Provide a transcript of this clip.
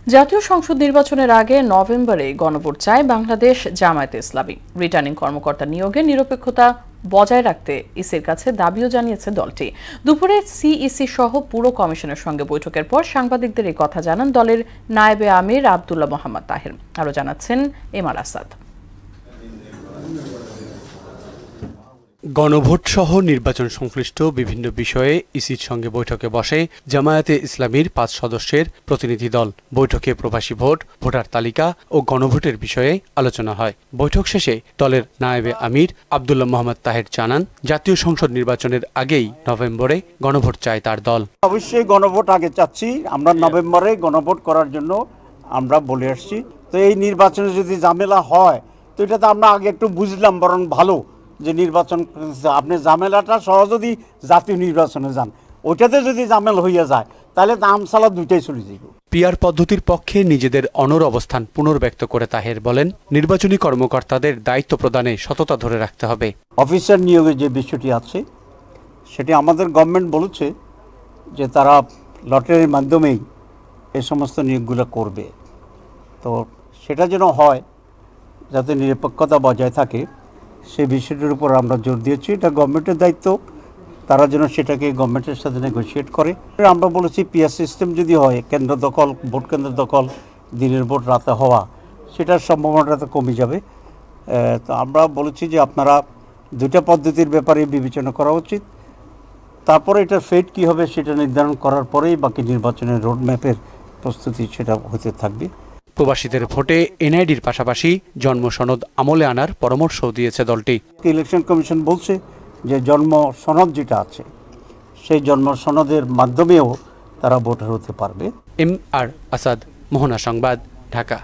জাতীয় সংসদ নির্বাচনের আগে নভেম্বরে গণভোট চায় বাংলাদেশ জামায়াতে ইসলামী। রিটার্নিং কর্মকর্তা নিয়োগে নিরপেক্ষতা বজায় রাখতে ইসির কাছে দাবিও জানিয়েছে দলটি। দুপুরে সিইসি সহ পুরো কমিশনের সঙ্গে বৈঠকের পর সাংবাদিকদের এই কথা জানান দলের নায়েবে আমির আব্দুল্লাহ মোহাম্মদ তাহের। আরও জানাচ্ছেন এমআর আসাদ। গণভোট সহ নির্বাচন সংশ্লিষ্ট বিভিন্ন বিষয়ে ইসির সঙ্গে বৈঠকে বসে জামায়াতে ইসলামীর ৫ সদস্যের প্রতিনিধি দল। বৈঠকে প্রবাসী ভোট, ভোটার তালিকা ও গণভোটের বিষয়ে আলোচনা হয়। বৈঠক শেষে দলের নায়েবে আমির আব্দুল্লাহ মোহাম্মদ তাহের জানান, জাতীয় সংসদ নির্বাচনের আগেই নভেম্বরে গণভোট চায় তার দল। অবশ্যই গণভোট আগে চাচ্ছি, আমরা নভেম্বরে গণভোট করার জন্য আমরা বলে আসছি। তো এই নির্বাচনে যদি ঝামেলা হয় তো এটা তো আমরা আগে একটু বুঝলাম, বরং ভালো যে নির্বাচন আপনি ঝামেলাটা সহ যদি জাতীয় নির্বাচনে যান, ওইটাতে যদি ঝামেলা হইয়া যায় তাহলে তো আমসালা দুইটাই চলে যাবে। পিআর পদ্ধতির পক্ষে নিজেদের অনড় অবস্থান পুনর্ব্যক্ত করে তাহের বলেন, নির্বাচনী কর্মকর্তাদের দায়িত্ব প্রদানে সততা ধরে রাখতে হবে। অফিসার নিয়োগের যে বিষয়টি আছে সেটি আমাদের গভর্নমেন্ট বলেছে যে তারা লটারির মাধ্যমেই এই সমস্ত নিয়োগগুলো করবে। তো সেটা যেন হয়, যাতে নিরপেক্ষতা বজায় থাকে, সেই বিষয়টির উপর আমরা জোর দিয়েছি। এটা গভর্নমেন্টের দায়িত্ব, তারা যেন সেটাকে গভর্নমেন্টের সাথে নেগোশিয়েট করে। আমরা বলেছি পিআর সিস্টেম যদি হয়, কেন্দ্র দখল, ভোট কেন্দ্র দখল, দিনের ভোট রাতে হওয়া, সেটার সম্ভাবনাটা কমে যাবে। তো আমরা বলেছি যে আপনারা দুইটা পদ্ধতির ব্যাপারে বিবেচনা করা উচিত। তারপরে এটার ফেট কী হবে সেটা নির্ধারণ করার পরেই বাকি নির্বাচনের রোডম্যাপের প্রস্তুতি সেটা হতে থাকবে। প্রবাসীদের ভোটে এনআইডির পাশাপাশি জন্ম সনদ আমলে আনার পরামর্শও দিয়েছে দলটি। ইলেকশন কমিশন বলছে যে জন্ম সনদ যেটা আছে সেই জন্ম সনদের মাধ্যমেও তারা ভোটার হতে পারবে। এমআর আসাদ, মোহনা সংবাদ, ঢাকা।